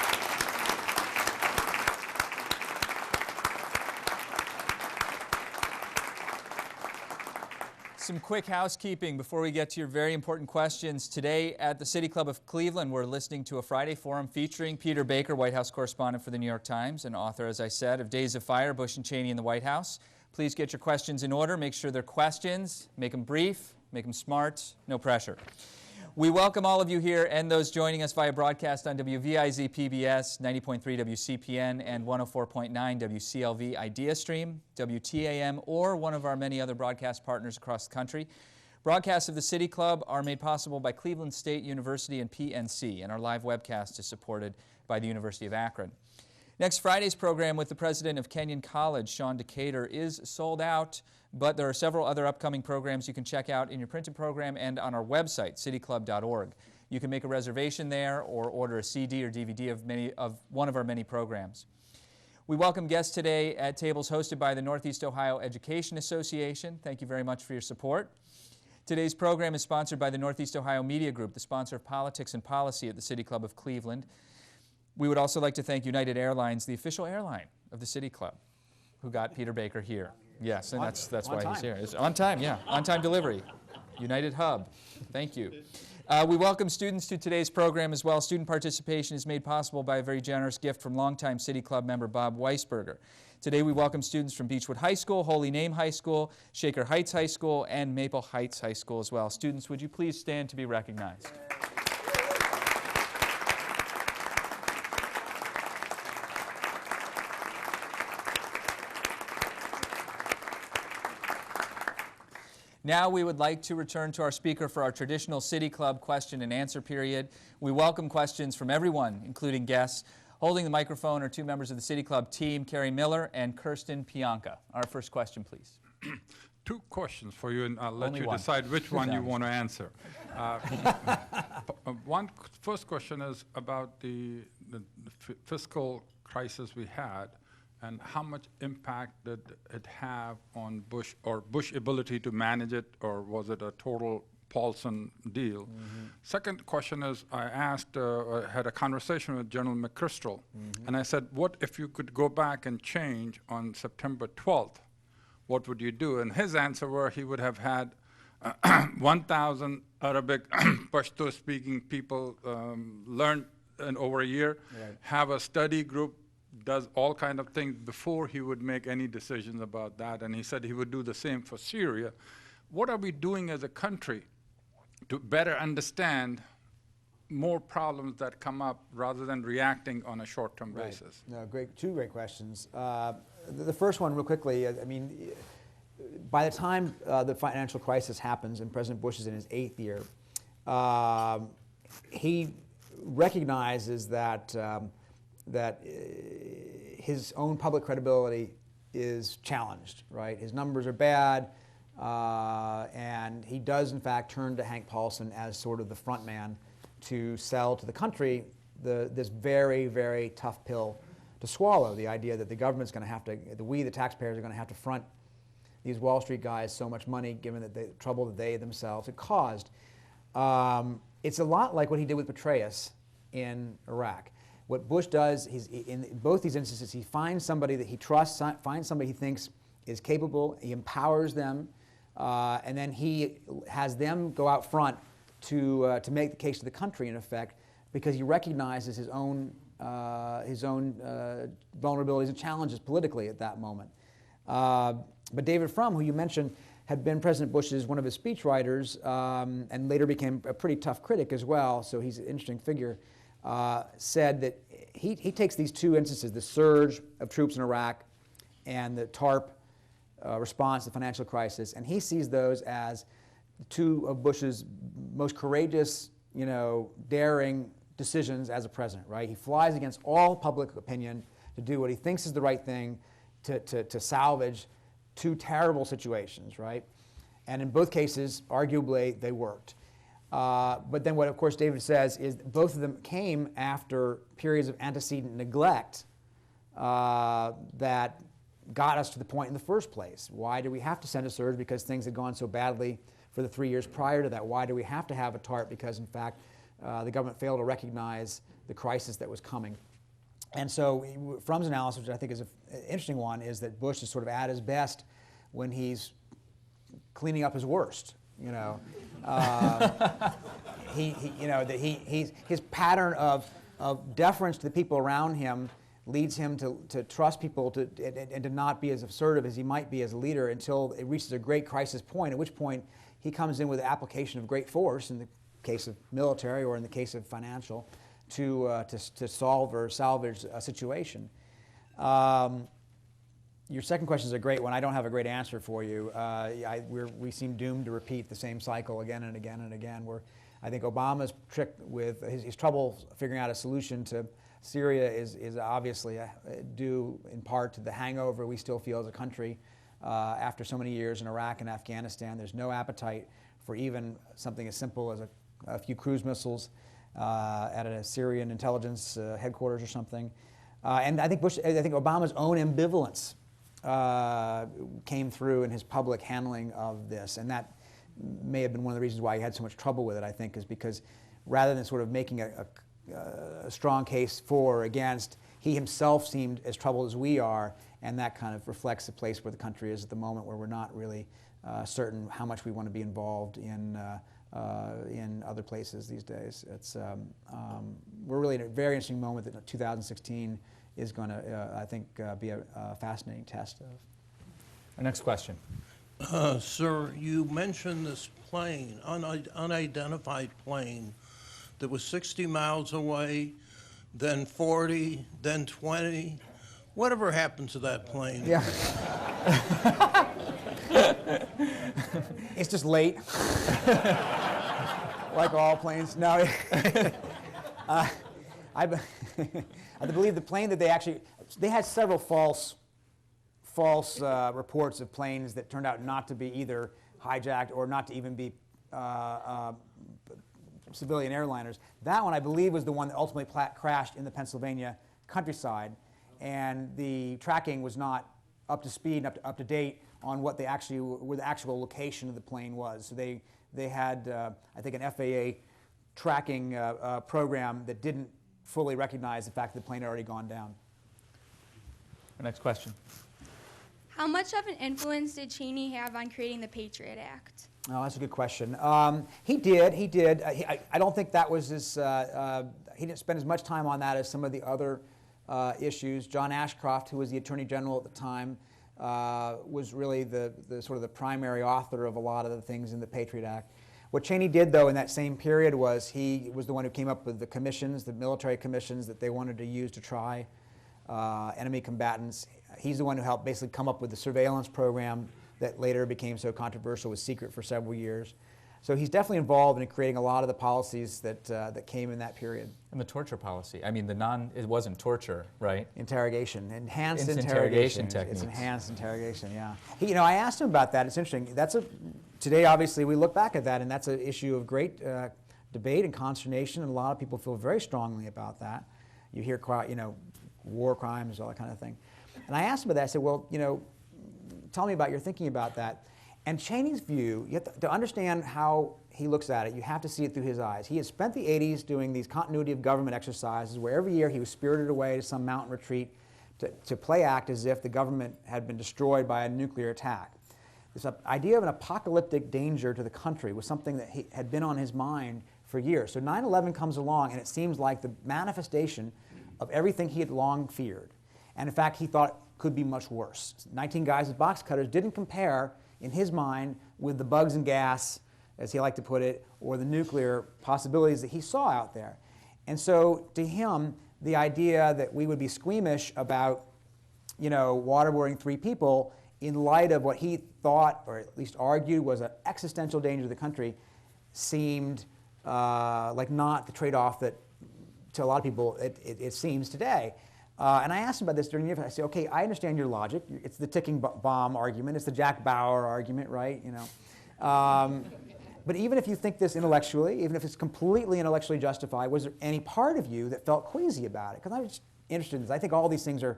Some quick housekeeping before we get to your very important questions. Today at the City Club of Cleveland, we're listening to a Friday forum featuring Peter Baker, White House correspondent for the New York Times, and author, as I said, of Days of Fire, Bush and Cheney in the White House. Please get your questions in order. Make sure they're questions. Make them brief. Make them smart. No pressure. We welcome all of you here and those joining us via broadcast on WVIZ PBS, 90.3 WCPN, and 104.9 WCLV Idea Stream, WTAM, or one of our many other broadcast partners across the country. Broadcasts of the City Club are made possible by Cleveland State University and PNC, and our live webcast is supported by the University of Akron. Next Friday's program with the president of Kenyon College, Sean Decatur, is sold out, but there are several other upcoming programs you can check out in your printed program and on our website, cityclub.org. You can make a reservation there or order a CD or DVD of one of our many programs. We welcome guests today at tables hosted by the Northeast Ohio Education Association. Thank you very much for your support. Today's program is sponsored by the Northeast Ohio Media Group, the sponsor of Politics and Policy at the City Club of Cleveland. We would also like to thank United Airlines, the official airline of the City Club, who got Peter Baker here. Yes, and that's why he's here. It's on time, yeah. On-time delivery. United Hub. Thank you. We welcome students to today's program as well. Student participation is made possible by a very generous gift from longtime City Club member Bob Weisberger. Today we welcome students from Beechwood High School, Holy Name High School, Shaker Heights High School, and Maple Heights High School as well. Students, would you please stand to be recognized? Now we would like to return to our speaker for our traditional City Club question and answer period. We welcome questions from everyone, including guests. Holding the microphone are two members of the City Club team, Carrie Miller and Kirsten Pianka. Our first question, please. Two questions for you, and I'll let Only you one. decide which one you want to answer. First question is about the fiscal crisis we had, and how much impact did it have on Bush, or Bush ability to manage it, or was it a total Paulson deal? Mm-hmm. Second question is, I had a conversation with General McChrystal, and I said, what if you could go back and change on September 12th? What would you do? And his answer were he would have had 1,000 Arabic Pashto-speaking people learn in over a year, right. Have a study group, does all kind of things before he would make any decisions about that. And he said he would do the same for Syria. What are we doing as a country to better understand more problems that come up rather than reacting on a short-term basis? No, two great questions. The first one, real quickly, I mean, by the time the financial crisis happens and President Bush is in his 8th year, he recognizes that his own public credibility is challenged, right? His numbers are bad, and he does, in fact, turn to Hank Paulson as sort of the front man to sell to the country this very, very tough pill to swallow, the idea that the government's going to have to, we, the taxpayers, are going to have to front these Wall Street guys so much money, given that the trouble that they themselves had caused. It's a lot like what he did with Petraeus in Iraq. What Bush does, in both these instances, he finds somebody that he trusts, finds somebody he thinks is capable, he empowers them, and then he has them go out front to make the case to the country, in effect, because he recognizes his own vulnerabilities and challenges politically at that moment. But David Frum, who you mentioned, had been President Bush's one of his speechwriters, and later became a pretty tough critic as well, so he's an interesting figure, said that he takes these two instances, the surge of troops in Iraq and the TARP response to the financial crisis, and he sees those as two of Bush's most courageous, daring decisions as a president, right? He flies against all public opinion to do what he thinks is the right thing to salvage two terrible situations, right? And in both cases, arguably, they worked. But then what, of course, David says is both of them came after periods of antecedent neglect that got us to the point in the first place. Why do we have to send a surge? Because things had gone so badly for the 3 years prior to that. Why do we have to have a TARP? Because, in fact, the government failed to recognize the crisis that was coming. And so Frum's analysis, which I think is an interesting one, is that Bush is sort of at his best when he's cleaning up his worst. His pattern of deference to the people around him leads him to trust people and to not be as assertive as he might be as a leader until it reaches a great crisis point, at which point he comes in with the application of great force in the case of military or in the case of financial to solve or salvage a situation. Your second question is a great one. I don't have a great answer for you. We seem doomed to repeat the same cycle again and again and again. I think Obama's trick with his trouble figuring out a solution to Syria is obviously due in part to the hangover we still feel as a country after so many years in Iraq and Afghanistan. There's no appetite for even something as simple as a few cruise missiles at a Syrian intelligence headquarters or something. And I think Obama's own ambivalence came through in his public handling of this, and that may have been one of the reasons why he had so much trouble with it, I think, is because rather than sort of making a strong case for or against, he himself seemed as troubled as we are, and that kind of reflects the place where the country is at the moment, where we're not really certain how much we want to be involved in other places these days. We're really in a very interesting moment that 2016 is going to, I think, be a fascinating test of. Our next question. Sir, you mentioned this plane, unidentified plane, that was 60 miles away, then 40, then 20. Whatever happened to that plane? Yeah. It's just late. Like all planes. No. I believe the plane that they had several false reports of planes that turned out not to be either hijacked or not to even be civilian airliners. That one, I believe, was the one that ultimately crashed in the Pennsylvania countryside, and the tracking was not up to speed, up to date on what where the actual location of the plane was. So they had, I think, an FAA tracking program that didn't fully recognize the fact that the plane had already gone down. Our next question. How much of an influence did Cheney have on creating the Patriot Act? Oh, that's a good question. He did. I don't think that was his, he didn't spend as much time on that as some of the other issues. John Ashcroft, who was the Attorney General at the time, was really the sort of the primary author of a lot of the things in the Patriot Act. What Cheney did, though, in that same period was he was the one who came up with the commissions, the military commissions that they wanted to use to try enemy combatants. He's the one who helped basically come up with the surveillance program that later became so controversial, was secret for several years. So he's definitely involved in creating a lot of the policies that came in that period. And the torture policy. I mean, it wasn't torture, right? Interrogation, enhanced interrogation interrogation techniques. It's enhanced interrogation, yeah. I asked him about that. It's interesting. Today, obviously, we look back at that, and that's an issue of great debate and consternation, and a lot of people feel very strongly about that. You hear, war crimes, all that kind of thing. And I asked him about that. I said, well, tell me about your thinking about that. And Cheney's view, you have to understand how he looks at it, you have to see it through his eyes. He had spent the 80s doing these continuity of government exercises where every year he was spirited away to some mountain retreat to play act as if the government had been destroyed by a nuclear attack. This idea of an apocalyptic danger to the country was something that had been on his mind for years. So 9/11 comes along, and it seems like the manifestation of everything he had long feared. And in fact, he thought could be much worse. 19 guys with box cutters didn't compare, in his mind, with the bugs and gas, as he liked to put it, or the nuclear possibilities that he saw out there. And so to him, the idea that we would be squeamish about, waterboarding 3 people in light of what he thought, or at least argued, was an existential danger to the country, seemed like not the trade-off that, to a lot of people, it seems today. And I asked him about this during the interview. I said, okay, I understand your logic. It's the ticking bomb argument. It's the Jack Bauer argument, right? But even if you think this intellectually, even if it's completely intellectually justified, was there any part of you that felt queasy about it? Because I was just interested in this. I think all these things are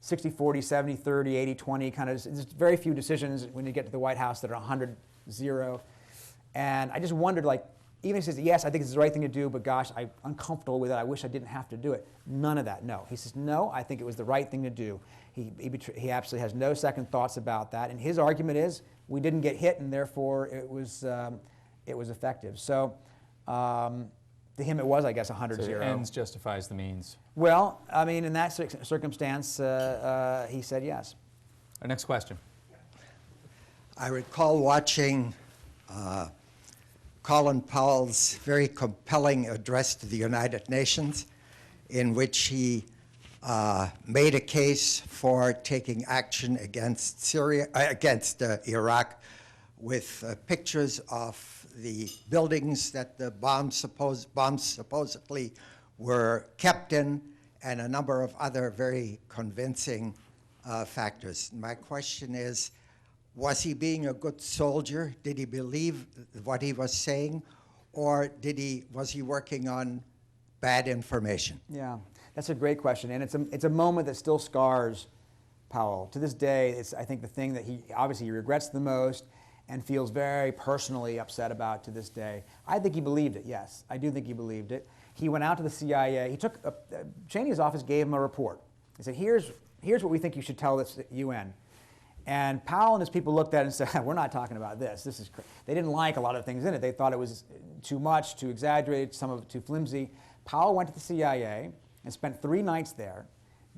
60-40, 70-30, 80-20 kind of. There's very few decisions when you get to the White House that are 100-0. And I just wondered, even if he says, yes, I think it's the right thing to do, but gosh, I'm uncomfortable with it. I wish I didn't have to do it. None of that, no. He says, no, I think it was the right thing to do. He absolutely has no second thoughts about that. And his argument is, we didn't get hit, and therefore it was effective. So to him it was, I guess, 100-0. So ends justifies the means. Well, I mean, in that circumstance, he said yes. Our next question. I recall watching Colin Powell's very compelling address to the United Nations, in which he made a case for taking action against Iraq, with pictures of the buildings that the bombs supposedly were kept in, and a number of other very convincing factors. My question is, was he being a good soldier? Did he believe what he was saying? Or was he working on bad information? Yeah, that's a great question. And it's a moment that still scars Powell. To this day, it's, I think, the thing that he obviously regrets the most and feels very personally upset about to this day. I think he believed it, yes. I do think he believed it. He went out to the CIA. He took, Cheney's office gave him a report. He said, here's what we think you should tell this UN. And Powell and his people looked at it and said, we're not talking about this. This is They didn't like a lot of things in it. They thought it was too much, too exaggerated, some of it too flimsy. Powell went to the CIA and spent 3 nights there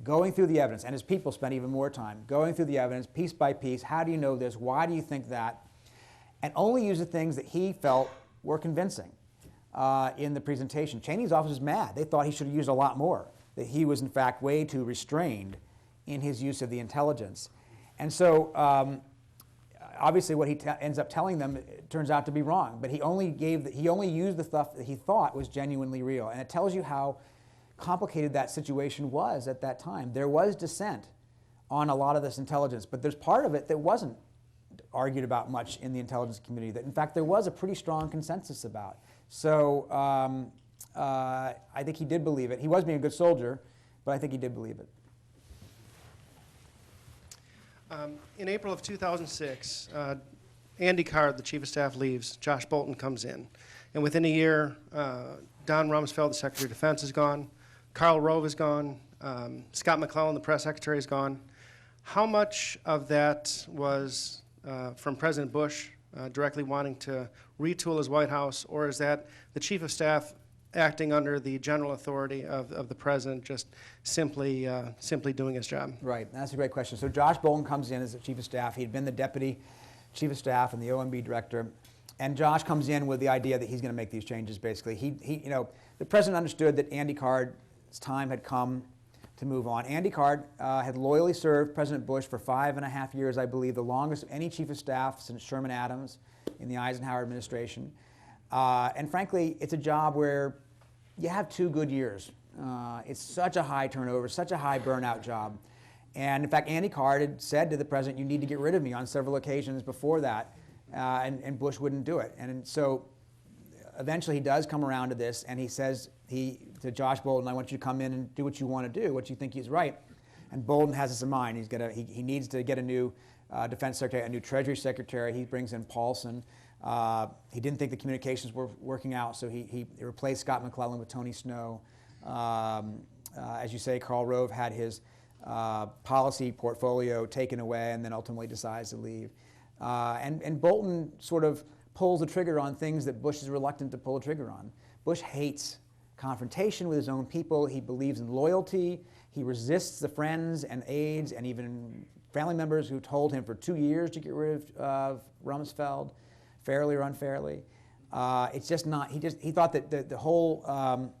going through the evidence, and his people spent even more time going through the evidence piece by piece. How do you know this? Why do you think that? And only used the things that he felt were convincing in the presentation. Cheney's office was mad. They thought he should have used a lot more, that he was in fact way too restrained in his use of the intelligence. And so obviously what he ends up telling them turns out to be wrong, but he only used the stuff that he thought was genuinely real. And it tells you how complicated that situation was at that time. There was dissent on a lot of this intelligence, but there's part of it that wasn't argued about much in the intelligence community, that in fact there was a pretty strong consensus about. So I think he did believe it. He was being a good soldier, but I think he did believe it. In April of 2006, Andy Card, the Chief of Staff, leaves. Josh Bolton comes in. And within a year, Don Rumsfeld, the Secretary of Defense, is gone. Karl Rove is gone. Scott McClellan, the Press Secretary, is gone. How much of that was from President Bush directly wanting to retool his White House, or is that the Chief of Staff acting under the general authority of the President, just simply doing his job? Right, that's a great question. So Josh Bolton comes in as the Chief of Staff. He'd been the Deputy Chief of Staff and the OMB Director. And Josh comes in with the idea that he's going to make these changes, basically. The President understood that Andy Card's time had come to move on. Andy Card had loyally served President Bush for 5.5 years, I believe, the longest of any Chief of Staff since Sherman Adams in the Eisenhower administration. And frankly, it's a job where you have 2 good years. It's such a high turnover, such a high burnout job. And in fact, Andy Card had said to the President, you need to get rid of me on several occasions before that, and Bush wouldn't do it. And so eventually he does come around to this, and he says to Josh Bolten, I want you to come in and do what you want to do, what you think is right. And Bolten has this in mind. He needs to get a new defense secretary, a new treasury secretary. He brings in Paulson. He didn't think the communications were working out, so he replaced Scott McClellan with Tony Snow. As you say, Karl Rove had his policy portfolio taken away and then ultimately decides to leave. And Bolten sort of pulls the trigger on things that Bush is reluctant to pull the trigger on. Bush hates confrontation with his own people. He believes in loyalty. He resists the friends and aides and even family members who told him for 2 years to get rid of Rumsfeld, fairly or unfairly. It's just not, he thought that the whole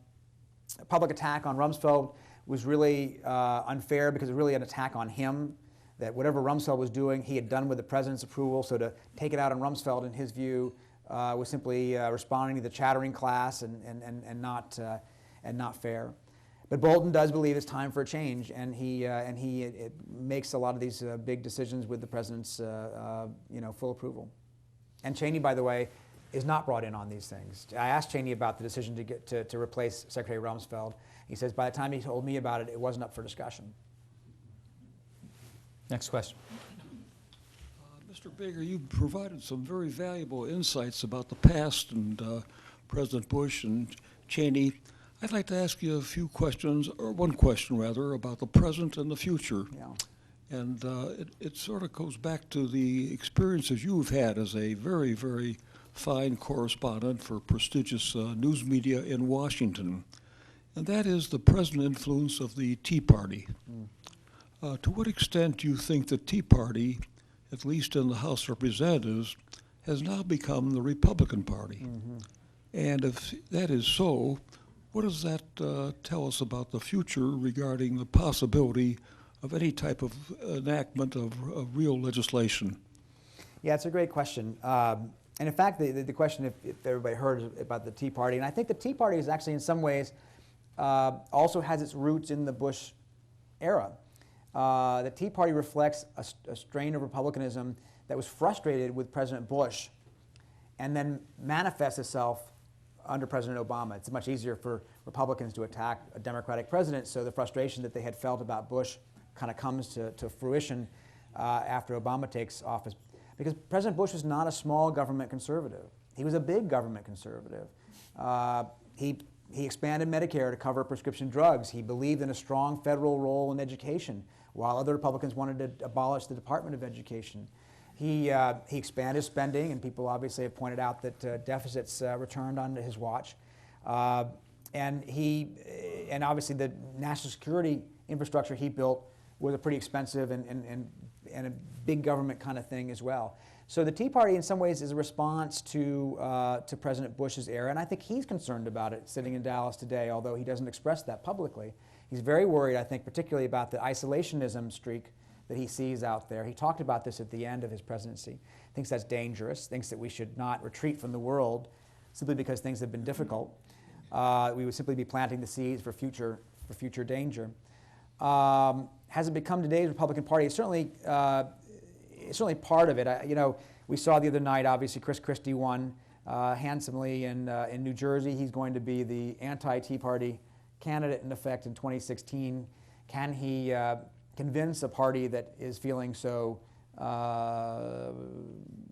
public attack on Rumsfeld was really unfair because it was really an attack on him, that whatever Rumsfeld was doing, he had done with the president's approval, so to take it out on Rumsfeld, in his view, was simply responding to the chattering class and not fair. But Bolten does believe it's time for a change, and he makes a lot of these big decisions with the president's full approval. And Cheney, by the way, is not brought in on these things. I asked Cheney about the decision to replace Secretary Rumsfeld. He says by the time he told me about it, it wasn't up for discussion. Next question. Mr. Baker, you provided some very valuable insights about the past and President Bush and Cheney. I'd like to ask you a few questions, or one question rather, about the present and the future. Yeah. And it sort of goes back to the experiences you've had as a very, very fine correspondent for prestigious news media in Washington. And that is the present influence of the Tea Party. To what extent do you think the Tea Party, at least in the House of Representatives, has now become the Republican Party? Mm-hmm. And if that is so, what does that tell us about the future regarding the possibility of any type of enactment of real legislation? Yeah, it's a great question. And in fact, the question, if everybody heard about the Tea Party, and I think the Tea Party is actually in some ways also has its roots in the Bush era. The Tea Party reflects a strain of republicanism that was frustrated with President Bush and then manifests itself under President Obama. It's much easier for Republicans to attack a Democratic president, so the frustration that they had felt about Bush kind of comes to fruition after Obama takes office. Because President Bush was not a small government conservative. He was a big government conservative. He expanded Medicare to cover prescription drugs. He believed in a strong federal role in education, while other Republicans wanted to abolish the Department of Education. He expanded spending, and people obviously have pointed out that deficits returned on his watch. And obviously the national security infrastructure he built was a pretty expensive and a big government kind of thing as well. So the Tea Party in some ways is a response to President Bush's era, and I think he's concerned about it sitting in Dallas today, although he doesn't express that publicly. He's very worried, I think, particularly about the isolationism streak that he sees out there. He talked about this at the end of his presidency. Thinks that's dangerous, thinks that we should not retreat from the world simply because things have been difficult. We would simply be planting the seeds for future danger. Has it become today's Republican Party? It's certainly part of it. We saw the other night, obviously, Chris Christie won handsomely in New Jersey. He's going to be the anti-Tea Party candidate, in effect, in 2016. Can he convince a party that is feeling so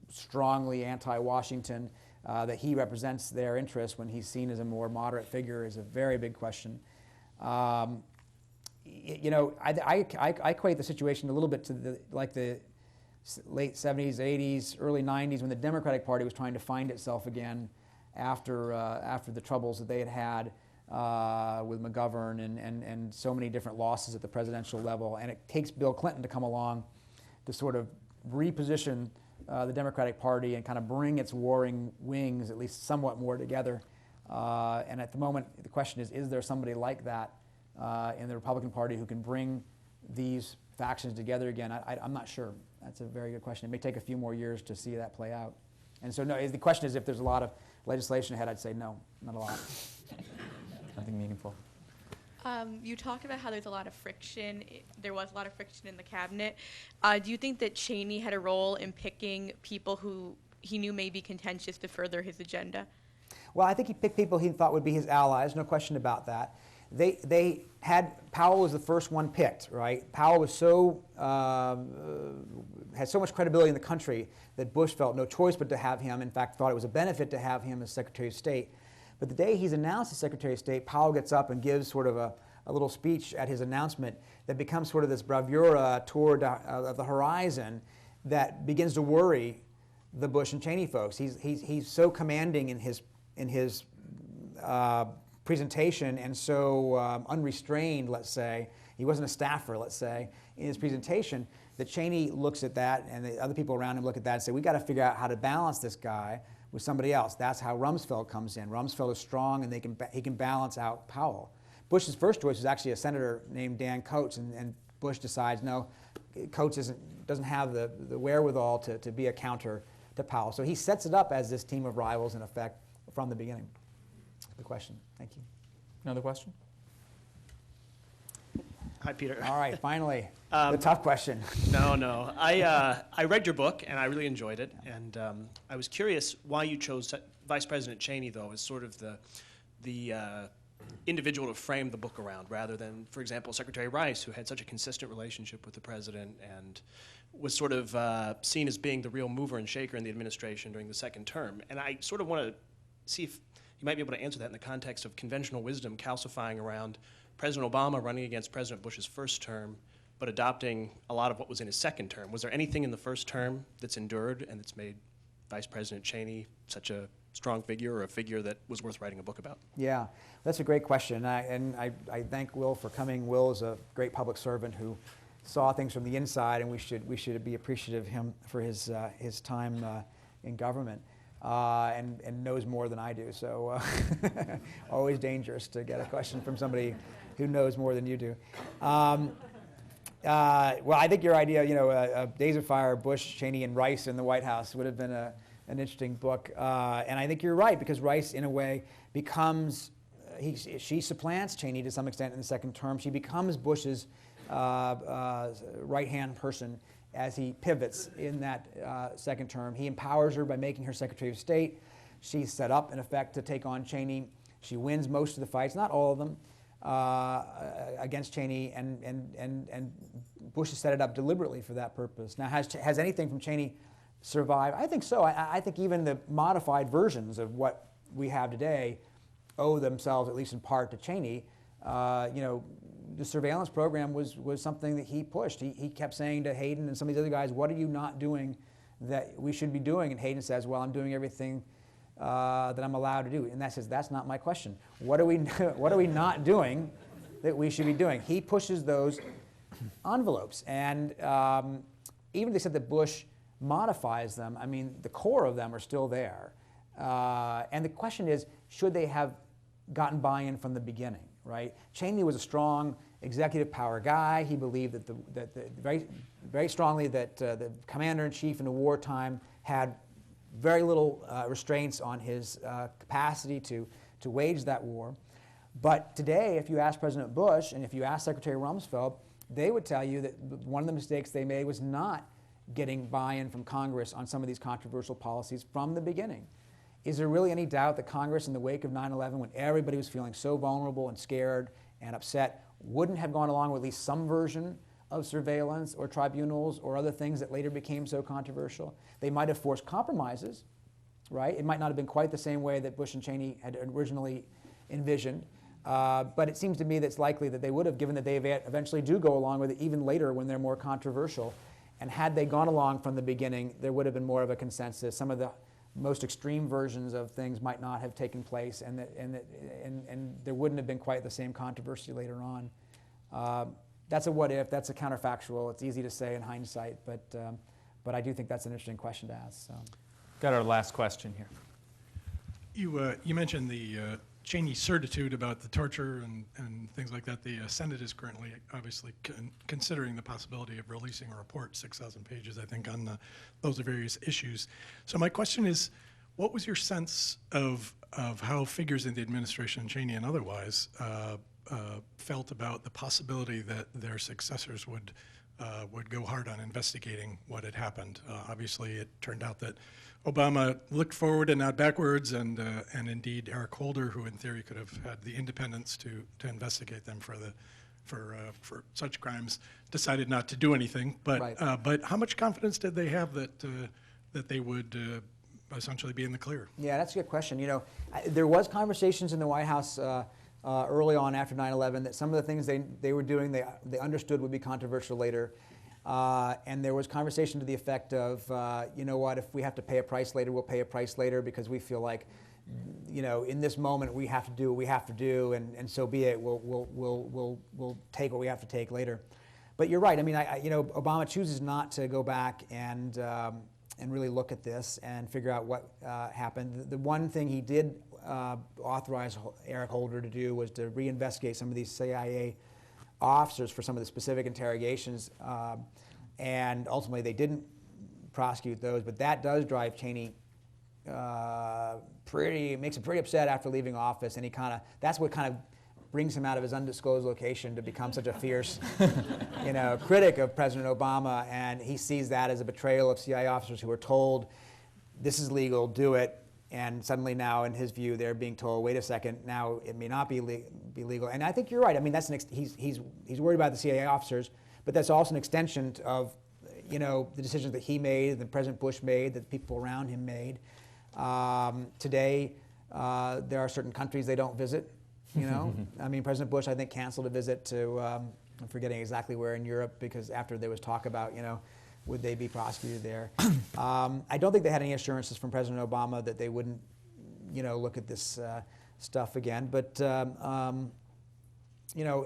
strongly anti-Washington that he represents their interests when he's seen as a more moderate figure is a very big question. I equate the situation a little bit to the late 70s, 80s, early 90s, when the Democratic Party was trying to find itself again after the troubles that they had with McGovern and so many different losses at the presidential level. And it takes Bill Clinton to come along to sort of reposition the Democratic Party and kind of bring its warring wings at least somewhat more together. And at the moment, the question is there somebody like that in the Republican Party who can bring these factions together again? I'm not sure. That's a very good question. It may take a few more years to see that play out. And so, no, the question is if there's a lot of legislation ahead, I'd say no, not a lot. Nothing meaningful. You talked about how there's a lot of friction. There was a lot of friction in the cabinet. Do you think that Cheney had a role in picking people who he knew may be contentious to further his agenda? Well, I think he picked people he thought would be his allies, no question about that. They had, Powell was the first one picked, right? Powell was so, had so much credibility in the country that Bush felt no choice but to have him, in fact thought it was a benefit to have him as Secretary of State. But the day he's announced as Secretary of State, Powell gets up and gives sort of a little speech at his announcement that becomes sort of this bravura toward of the horizon that begins to worry the Bush and Cheney folks. He's so commanding in his presentation and so unrestrained, let's say. He wasn't a staffer, let's say, in his presentation, that Cheney looks at that and the other people around him look at that and say, we got to figure out how to balance this guy with somebody else. That's how Rumsfeld comes in. Rumsfeld is strong and he can balance out Powell. Bush's first choice was actually a senator named Dan Coates, and Bush decides, no, Coates doesn't have the wherewithal to be a counter to Powell. So he sets it up as this team of rivals, in effect, from the beginning. The question. Thank you. Another question? Hi, Peter. All right, finally, the tough question. No. I read your book, and I really enjoyed it. And I was curious why you chose Vice President Cheney, though, as sort of the individual to frame the book around, rather than, for example, Secretary Rice, who had such a consistent relationship with the president and was sort of seen as being the real mover and shaker in the administration during the second term. And I sort of want to see if you might be able to answer that in the context of conventional wisdom calcifying around President Obama running against President Bush's first term, but adopting a lot of what was in his second term. Was there anything in the first term that's endured and that's made Vice President Cheney such a strong figure, or a figure that was worth writing a book about? Yeah, that's a great question. I thank Will for coming. Will is a great public servant who saw things from the inside, and we should be appreciative of him for his time in government. And knows more than I do, so always dangerous to get a question from somebody who knows more than you do. Well, I think your idea, Days of Fire, Bush, Cheney, and Rice in the White House would have been an interesting book. And I think you're right, because Rice, in a way, becomes, she supplants Cheney to some extent in the second term. She becomes Bush's right-hand person as he pivots in that second term. He empowers her by making her Secretary of State. She's set up, in effect, to take on Cheney. She wins most of the fights, not all of them, against Cheney, and Bush has set it up deliberately for that purpose. Now, has anything from Cheney survived? I think so. I think even the modified versions of what we have today owe themselves, at least in part, to Cheney. The surveillance program was something that he pushed. He kept saying to Hayden and some of these other guys, what are you not doing that we should be doing? And Hayden says, well, I'm doing everything that I'm allowed to do. And that says, that's not my question. What are we not doing that we should be doing? He pushes those envelopes. And even if they said that Bush modifies them, I mean, the core of them are still there. And the question is, should they have gotten buy-in from the beginning, right? Cheney was a strong executive power guy. He believed that very strongly that the commander-in-chief in the wartime had very little restraints on his capacity to wage that war. But today, if you ask President Bush and if you ask Secretary Rumsfeld, they would tell you that one of the mistakes they made was not getting buy-in from Congress on some of these controversial policies from the beginning. Is there really any doubt that Congress, in the wake of 9/11, when everybody was feeling so vulnerable and scared and upset, wouldn't have gone along with at least some version of surveillance or tribunals or other things that later became so controversial? They might have forced compromises, right? It might not have been quite the same way that Bush and Cheney had originally envisioned, but it seems to me that it's likely that they would have, given that they eventually do go along with it even later when they're more controversial. And had they gone along from the beginning, there would have been more of a consensus. Some of the most extreme versions of things might not have taken place, and there wouldn't have been quite the same controversy later on. That's a what if, that's a counterfactual. It's easy to say in hindsight, but I do think that's an interesting question to ask. So. Got our last question here. You mentioned the Cheney certitude about the torture and things like that. The Senate is currently obviously considering the possibility of releasing a report, 6,000 pages, I think, on those various issues. So my question is, what was your sense of how figures in the administration, Cheney and otherwise, felt about the possibility that their successors would go hard on investigating what had happened. Obviously, it turned out that Obama looked forward and not backwards, and indeed Eric Holder, who in theory could have had the independence to investigate them for such crimes, decided not to do anything. But Right. But how much confidence did they have that they would essentially be in the clear? Yeah, that's a good question. You know, there was conversations in the White House early on after 9/11 that some of the things they were doing they understood would be controversial later. And there was conversation to the effect of, you know what, if we have to pay a price later, we'll pay a price later because we feel like, you know, in this moment we have to do what we have to do, and so be it. We'll take what we have to take later. But you're right. I mean, you know, Obama chooses not to go back and really look at this and figure out what happened. The one thing he did authorize Eric Holder to do was to reinvestigate some of these CIA officers for some of the specific interrogations, and ultimately they didn't prosecute those. But that does drive Cheney makes him pretty upset after leaving office, and that's what kind of brings him out of his undisclosed location to become such a fierce, you know, critic of President Obama. And he sees that as a betrayal of CIA officers who were told, this is legal, do it. And suddenly now, in his view, they're being told, wait a second, now it may not be legal. And I think you're right. I mean, he's worried about the CIA officers, but that's also an extension of, you know, the decisions that he made, that President Bush made, that people around him made. Today, there are certain countries they don't visit. You know, I mean, President Bush, I think, canceled a visit to, I'm forgetting exactly where in Europe, because after there was talk about, you know, would they be prosecuted there? I don't think they had any assurances from President Obama that they wouldn't, you know, look at this stuff again. But you know,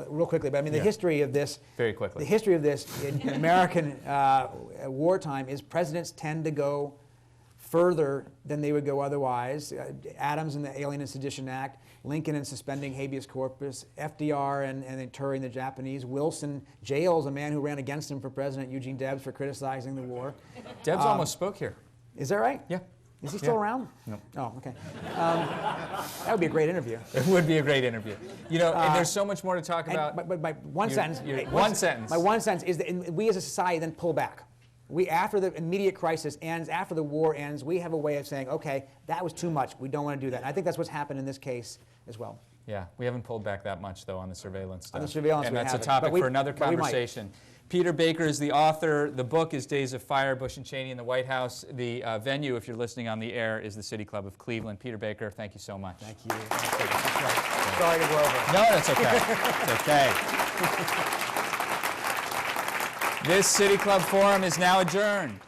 real quickly. But I mean, the history of this. Very quickly. The history of this in American wartime is presidents tend to go further than they would go otherwise. Adams in the Alien and Sedition Act, Lincoln in suspending habeas corpus, FDR and interring the Japanese, Wilson jails a man who ran against him for president, Eugene Debs, for criticizing the war. Debs almost spoke here. Is that right? Yeah. Is he still around? No. Oh, okay. That would be a great interview. It would be a great interview. You know, and there's so much more to talk about. But my one sentence. One sentence. My one sentence is that we as a society then pull back. We, after the immediate crisis ends, after the war ends, we have a way of saying, okay, that was too much. We don't want to do that. And I think that's what's happened in this case as well. Yeah, we haven't pulled back that much, though, on the surveillance stuff. On the surveillance, and we that's a haven't. topic But for another conversation. Peter Baker is the author. The book is Days of Fire, Bush and Cheney in the White House. The venue, if you're listening on the air, is the City Club of Cleveland. Peter Baker, thank you so much. Thank you. Sorry to go over. No, that's okay. It's okay. This City Club Forum is now adjourned.